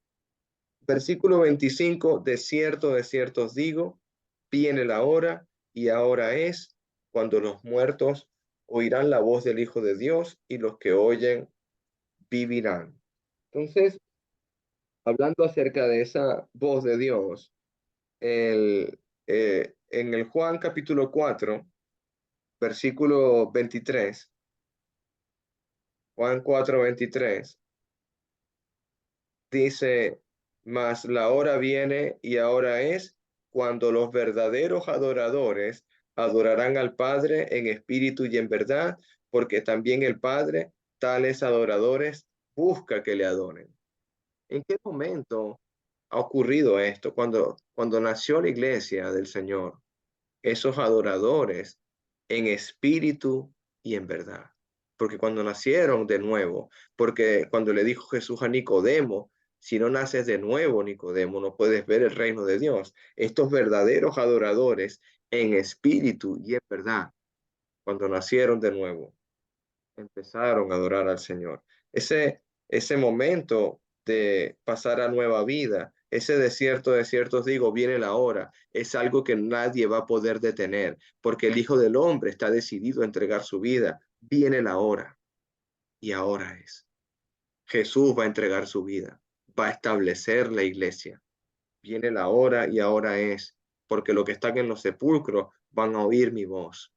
Versículo 25, de cierto os digo, viene la hora y ahora es cuando los muertos oirán la voz del Hijo de Dios y los que oyen vivirán. Entonces, hablando acerca de esa voz de Dios, en el Juan capítulo 4, versículo 23, Juan 4:23, dice, mas la hora viene y ahora es cuando los verdaderos adoradores adorarán al Padre en espíritu y en verdad, porque también el Padre tales adoradores busca que le adoren. ¿En qué momento ha ocurrido esto? Cuando nació la iglesia del Señor, esos adoradores en espíritu y en verdad. Porque cuando nacieron de nuevo, porque cuando le dijo Jesús a Nicodemo, si no naces de nuevo, Nicodemo, no puedes ver el reino de Dios. Estos verdaderos adoradores en espíritu y en verdad, cuando nacieron de nuevo, empezaron a adorar al Señor. Ese momento de pasar a nueva vida, ese desierto de desiertos, digo, viene la hora, es algo que nadie va a poder detener, porque el Hijo del Hombre está decidido a entregar su vida. Viene la hora y ahora es. Jesús va a entregar su vida, va a establecer la iglesia. Viene la hora y ahora es, porque los que están en los sepulcros van a oír mi voz.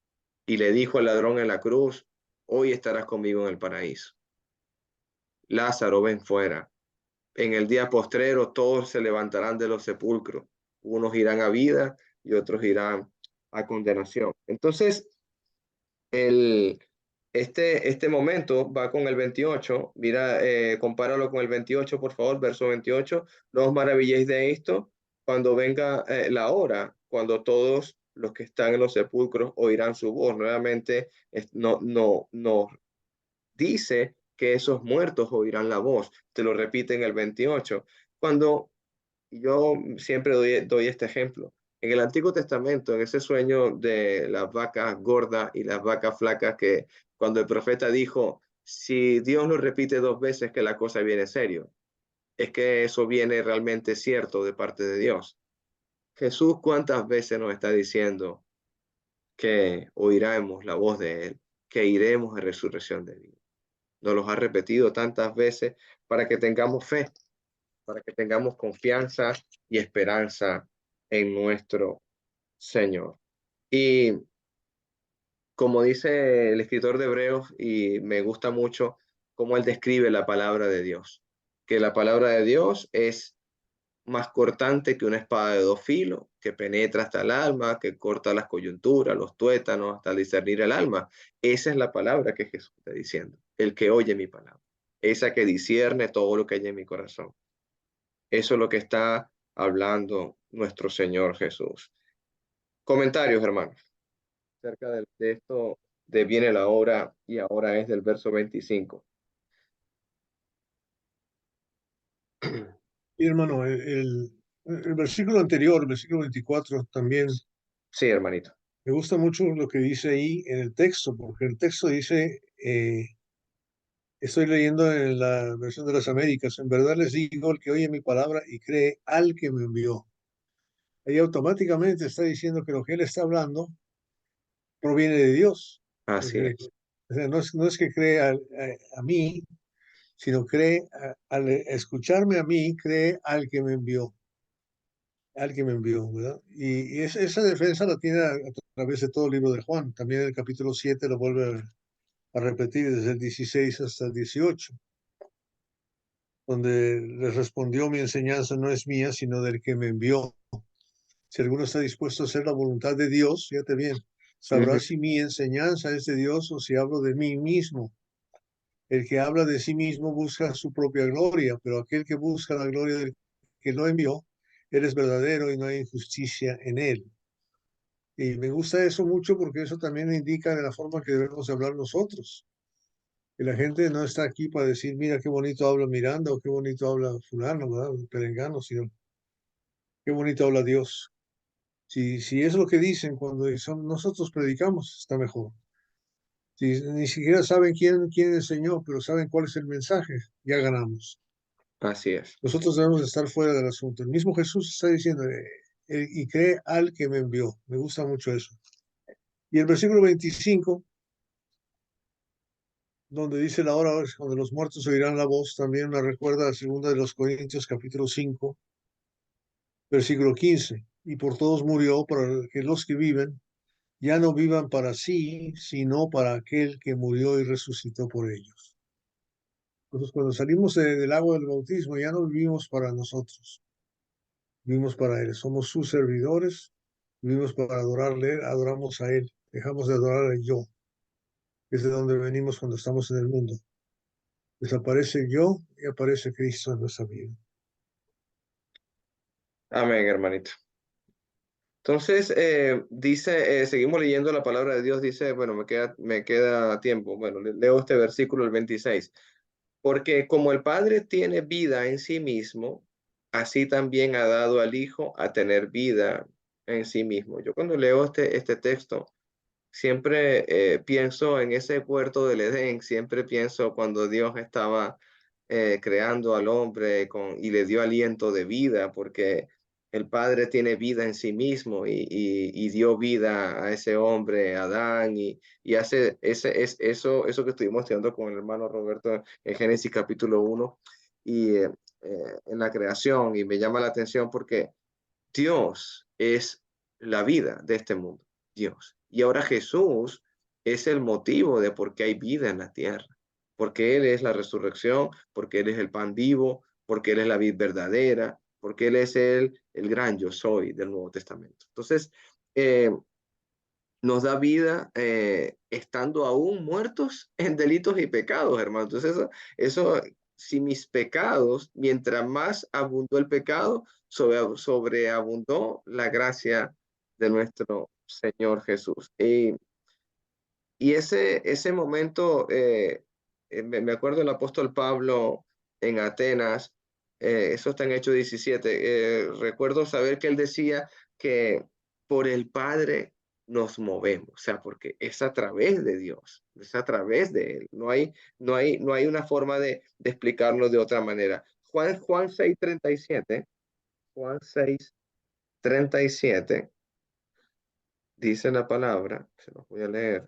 Y le dijo al ladrón en la cruz, hoy estarás conmigo en el paraíso. Lázaro, ven fuera. En el día postrero todos se levantarán de los sepulcros. Unos irán a vida y otros irán a condenación. Entonces, el, este momento va con el 28. Mira, compáralo con el 28, por favor, verso 28. No os maravilléis de esto cuando venga la hora, cuando todos los que están en los sepulcros oirán su voz. Nuevamente, no dice que esos muertos oirán la voz. Te lo repite en el 28. Cuando yo siempre doy este ejemplo. En el Antiguo Testamento, en ese sueño de las vacas gordas y las vacas flacas, que cuando el profeta dijo, si Dios lo repite 2 veces que la cosa viene serio, es que eso viene realmente cierto de parte de Dios. Jesús, ¿cuántas veces nos está diciendo que oiremos la voz de Él, que iremos a resurrección de vida? Nos los ha repetido tantas veces para que tengamos fe, para que tengamos confianza y esperanza en nuestro Señor. Y como dice el escritor de Hebreos, y me gusta mucho cómo él describe la palabra de Dios, que la palabra de Dios es más cortante que una espada de 2 filos, que penetra hasta el alma, que corta las coyunturas, los tuétanos, hasta discernir el alma. Esa es la palabra que Jesús está diciendo, el que oye mi palabra, esa que discierne todo lo que hay en mi corazón. Eso es lo que está hablando nuestro Señor Jesús. Comentarios, hermanos, acerca de esto de viene la hora y ahora es del verso 25. Y hermano, el versículo anterior, el versículo 24, también Sí, hermanito. me gusta mucho lo que dice ahí en el texto, porque el texto dice, estoy leyendo en la versión de las Américas, en verdad les digo, el que oye mi palabra y cree al que me envió. Ahí automáticamente está diciendo que lo que él está hablando proviene de Dios. Así Porque, es. o sea, no es que cree a mí, sino cree, al escucharme a mí, cree al que me envió. Al que me envió, ¿verdad? Y esa defensa la tiene a través de todo el libro de Juan. También el capítulo 7 lo vuelve a repetir desde el 16 hasta el 18, donde les respondió, mi enseñanza no es mía, sino del que me envió. Si alguno está dispuesto a hacer la voluntad de Dios, fíjate bien, sabrá si mi enseñanza es de Dios o si hablo de mí mismo. El que habla de sí mismo busca su propia gloria, pero aquel que busca la gloria del que lo envió, él es verdadero y no hay injusticia en él. Y me gusta eso mucho porque eso también indica de la forma que debemos hablar nosotros. Que la gente no está aquí para decir, mira qué bonito habla Miranda o qué bonito habla fulano, ¿verdad? Perengano, sino qué bonito habla Dios. Si es lo que dicen cuando nosotros predicamos, está mejor. Si ni siquiera saben quién enseñó, pero saben cuál es el mensaje, ya ganamos. Así es. Nosotros debemos estar fuera del asunto. El mismo Jesús está diciendo, y cree al que me envió. Me gusta mucho eso. Y el versículo 25, donde dice la hora cuando los muertos oirán la voz, también me recuerda a 2 Corintios capítulo 5, versículo 15. Y por todos murió para que los que viven ya no vivan para sí, sino para aquel que murió y resucitó por ellos. Entonces, cuando salimos del agua del bautismo, ya no vivimos para nosotros, vivimos para Él. Somos sus servidores, vivimos para adorarle, adoramos a Él, dejamos de adorar al yo, que es de donde venimos cuando estamos en el mundo. Desaparece yo y aparece Cristo en nuestra vida. Amén, hermanito. Entonces, dice, seguimos leyendo la palabra de Dios, dice, bueno, me queda tiempo. Bueno, leo este versículo, el 26. Porque como el Padre tiene vida en sí mismo, así también ha dado al Hijo a tener vida en sí mismo. Yo cuando leo este texto, siempre pienso en ese huerto del Edén, siempre pienso cuando Dios estaba creando al hombre y le dio aliento de vida, porque el Padre tiene vida en sí mismo y dio vida a ese hombre, Adán, y hace eso que estuvimos estudiando con el hermano Roberto en Génesis capítulo 1 y en la creación, y me llama la atención porque Dios es la vida de este mundo, Dios. Y ahora Jesús es el motivo de por qué hay vida en la tierra, porque Él es la resurrección, porque Él es el pan vivo, porque Él es la vida verdadera, porque Él es el gran yo soy del Nuevo Testamento. Entonces, eh, nos da vida estando aún muertos en delitos y pecados, hermano. Entonces, si mis pecados, mientras más abundó el pecado, sobreabundó la gracia de nuestro Señor Jesús. Y ese momento, me acuerdo del apóstol Pablo en Atenas, eso está en Hechos 17, recuerdo saber que él decía que por el Padre nos movemos, o sea, porque es a través de Dios, es a través de Él, no hay una forma de explicarlo de otra manera. Juan 6:37, Juan 6:37, dice la palabra, se los voy a leer.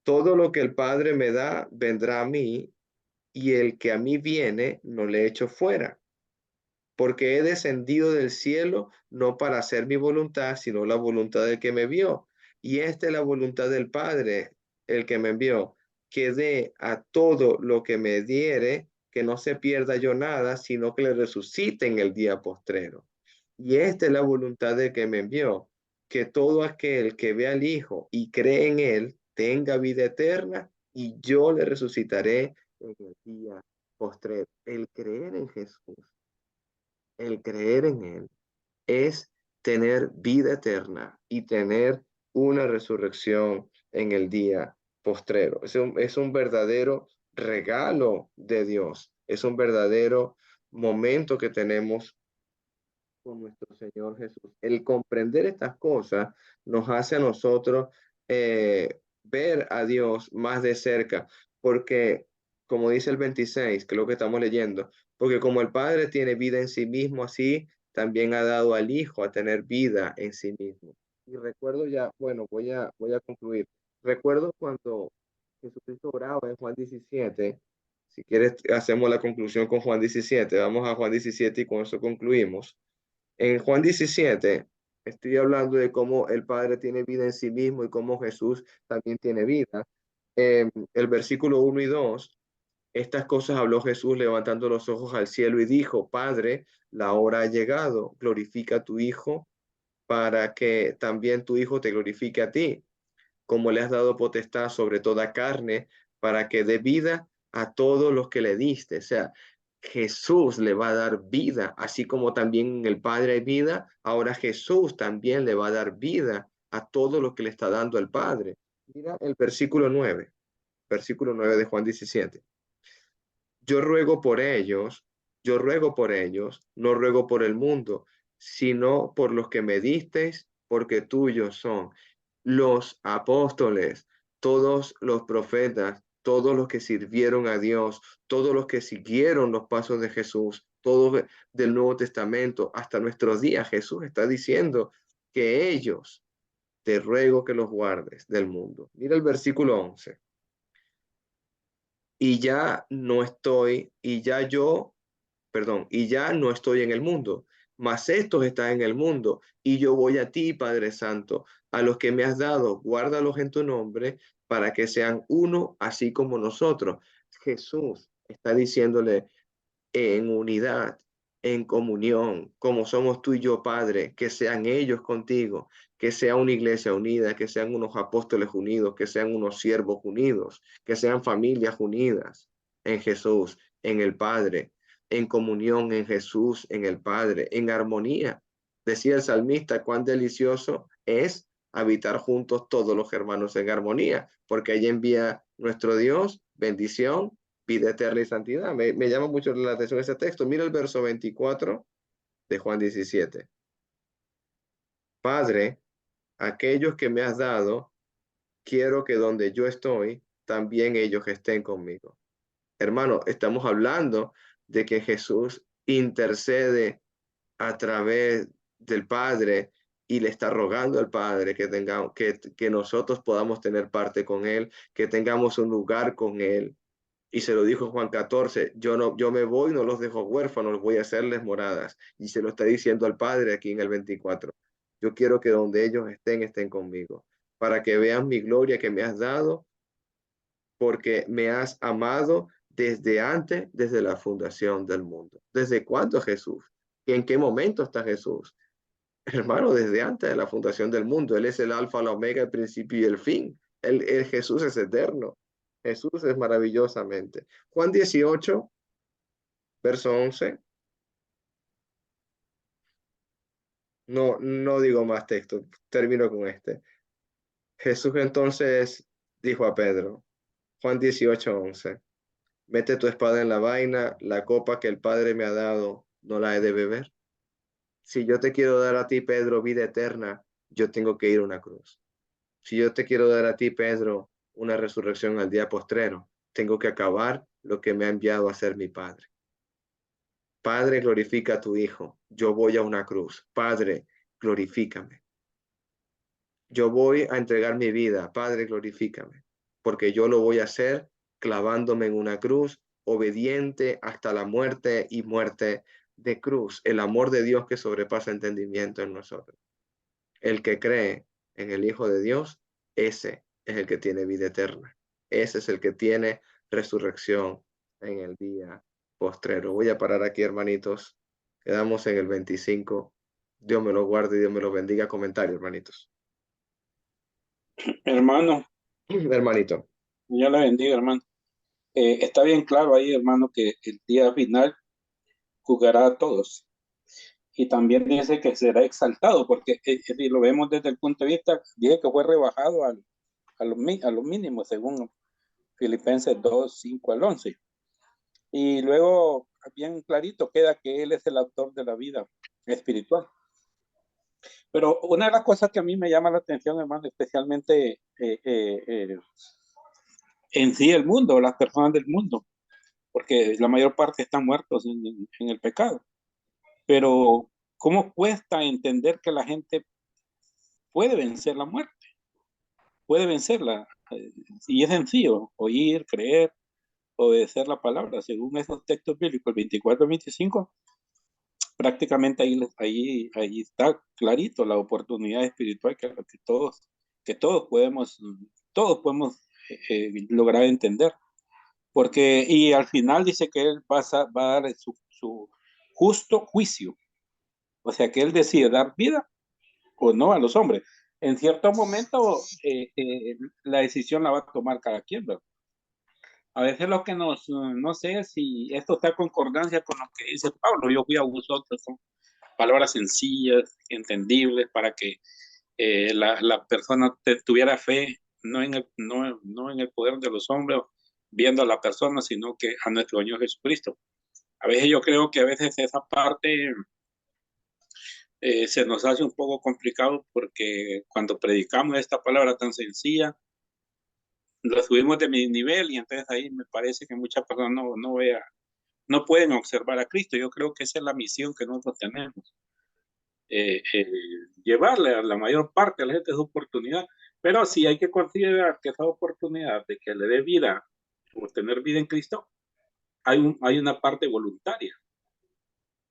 Todo lo que el Padre me da vendrá a mí, y el que a mí viene no le echo fuera, porque he descendido del cielo no para hacer mi voluntad, sino la voluntad del que me vio. Y esta es la voluntad del Padre, el que me envió, que dé a todo lo que me diere, que no se pierda yo nada, sino que le resucite en el día postrero. Y esta es la voluntad del que me envió, que todo aquel que ve al Hijo y cree en él tenga vida eterna, y yo le resucitaré en el día postrero. El creer en Jesús, el creer en él, es tener vida eterna y tener una resurrección en el día postrero. Es un verdadero regalo de Dios, es un verdadero momento que tenemos con nuestro Señor Jesús. El comprender estas cosas nos hace a nosotros ver a Dios más de cerca, porque como dice el 26, que es lo que estamos leyendo, porque como el Padre tiene vida en sí mismo, así también ha dado al Hijo a tener vida en sí mismo. Y recuerdo ya, bueno, voy a concluir. Recuerdo cuando Jesucristo oraba en Juan 17. Si quieres, hacemos la conclusión con Juan 17. Vamos a Juan 17 y con eso concluimos. En Juan 17 estoy hablando de cómo el Padre tiene vida en sí mismo y cómo Jesús también tiene vida. El versículo 1 y 2, estas cosas habló Jesús levantando los ojos al cielo y dijo: Padre, la hora ha llegado, glorifica a tu Hijo para que también tu Hijo te glorifique a ti, como le has dado potestad sobre toda carne, para que dé vida a todos los que le diste. O sea, Jesús le va a dar vida, así como también en el Padre hay vida, ahora Jesús también le va a dar vida a todo lo que le está dando el Padre. Mira el versículo 9 de Juan 17. Yo ruego por ellos, yo ruego por ellos, no ruego por el mundo, sino por los que me disteis, porque tuyos son los apóstoles, todos los profetas, todos los que sirvieron a Dios, todos los que siguieron los pasos de Jesús, todos del Nuevo Testamento hasta nuestros días. Jesús está diciendo que ellos te ruego que los guardes del mundo. Mira el versículo 11. Y ya no estoy, y ya yo, perdón, y ya no estoy en el mundo, mas estos están en el mundo, y yo voy a ti, Padre Santo, a los que me has dado, guárdalos en tu nombre, para que sean uno, así como nosotros. Jesús está diciéndole en unidad, en comunión, como somos tú y yo, Padre, que sean ellos contigo, que sea una iglesia unida, que sean unos apóstoles unidos, que sean unos siervos unidos, que sean familias unidas en Jesús, en el Padre, en comunión en Jesús, en el Padre, en armonía. Decía el salmista, cuán delicioso es habitar juntos todos los hermanos en armonía, porque ahí envía nuestro Dios bendición, vida eterna y santidad. Me llama mucho la atención ese texto. Mira el verso 24 de Juan 17. Padre, aquellos que me has dado, quiero que donde yo estoy, también ellos estén conmigo. Hermano, estamos hablando de que Jesús intercede a través del Padre y le está rogando al Padre que tengamos, que nosotros podamos tener parte con Él, que tengamos un lugar con Él. Y se lo dijo Juan 14, yo me voy, no los dejo huérfanos, voy a hacerles moradas. Y se lo está diciendo al Padre aquí en el 24. Yo quiero que donde ellos estén, estén conmigo, para que vean mi gloria que me has dado, porque me has amado desde antes, desde la fundación del mundo. ¿Desde cuándo Jesús? ¿Y en qué momento está Jesús? Hermano, desde antes de la fundación del mundo. Él es el alfa, la omega, el principio y el fin. Jesús es eterno. Jesús es maravillosamente. Juan 18, verso 11. No digo más texto. Termino con este. Jesús entonces dijo a Pedro, Juan 18, 11. Mete tu espada en la vaina, la copa que el Padre me ha dado, no la he de beber. Si yo te quiero dar a ti, Pedro, vida eterna, yo tengo que ir a una cruz. Si yo te quiero dar a ti, Pedro, una resurrección al día postrero, tengo que acabar lo que me ha enviado a hacer mi Padre. Padre, glorifica a tu Hijo. Yo voy a una cruz. Padre, glorifícame. Yo voy a entregar mi vida. Padre, glorifícame. Porque yo lo voy a hacer clavándome en una cruz, obediente hasta la muerte y muerte de cruz. El amor de Dios que sobrepasa entendimiento en nosotros. El que cree en el Hijo de Dios, ese es el que tiene vida eterna. Ese es el que tiene resurrección en el día postrero. Voy a parar aquí, hermanitos. Quedamos en el 25. Dios me lo guarde y Dios me lo bendiga. Comentario, hermanitos. Hermano, Hermanito. Dios le bendiga, hermano. Está bien claro ahí, hermano, que el día final juzgará a todos. Y también dice que será exaltado, porque si lo vemos desde el punto de vista, dice que fue rebajado a lo mínimo, según Filipenses 2, 5 al 11. Y luego, bien clarito, queda que Él es el autor de la vida espiritual. Pero una de las cosas que a mí me llama la atención, hermano, especialmente en sí el mundo, las personas del mundo, porque la mayor parte están muertos en el pecado. Pero ¿cómo cuesta entender que la gente puede vencer la muerte? Puede vencerla. Y es sencillo, oír, creer, obedecer la palabra. Según esos textos bíblicos, el 24 25, prácticamente ahí está clarito la oportunidad espiritual que todos podemos lograr entender. Porque, y al final dice que Él va a dar su justo juicio. O sea, que Él decide dar vida o no a los hombres. En cierto momento, la decisión la va a tomar cada quien, ¿verdad? A veces lo que no sé si esto está en concordancia con lo que dice Pablo. Yo fui a vosotros con palabras sencillas, entendibles, para que la persona tuviera fe, no en el poder de los hombres, viendo a la persona, sino que a nuestro Señor Jesucristo. A veces yo creo que a veces esa parte se nos hace un poco complicado porque cuando predicamos esta palabra tan sencilla, lo subimos de mi nivel y entonces ahí me parece que muchas personas no pueden observar a Cristo. Yo creo que esa es la misión que nosotros tenemos. Llevarle a la mayor parte de la gente esa oportunidad, pero sí hay que considerar que esa oportunidad de que le dé vida o tener vida en Cristo, hay una parte voluntaria.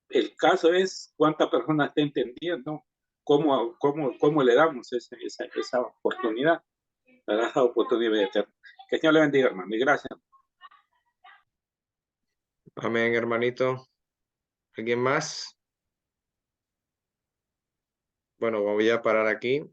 El caso es cuánta persona está entendiendo cómo le damos esa oportunidad, esa oportunidad eterna. Que el Señor le bendiga, hermano, y gracias. Amén, hermanito. ¿Alguien más? Bueno, voy a parar aquí.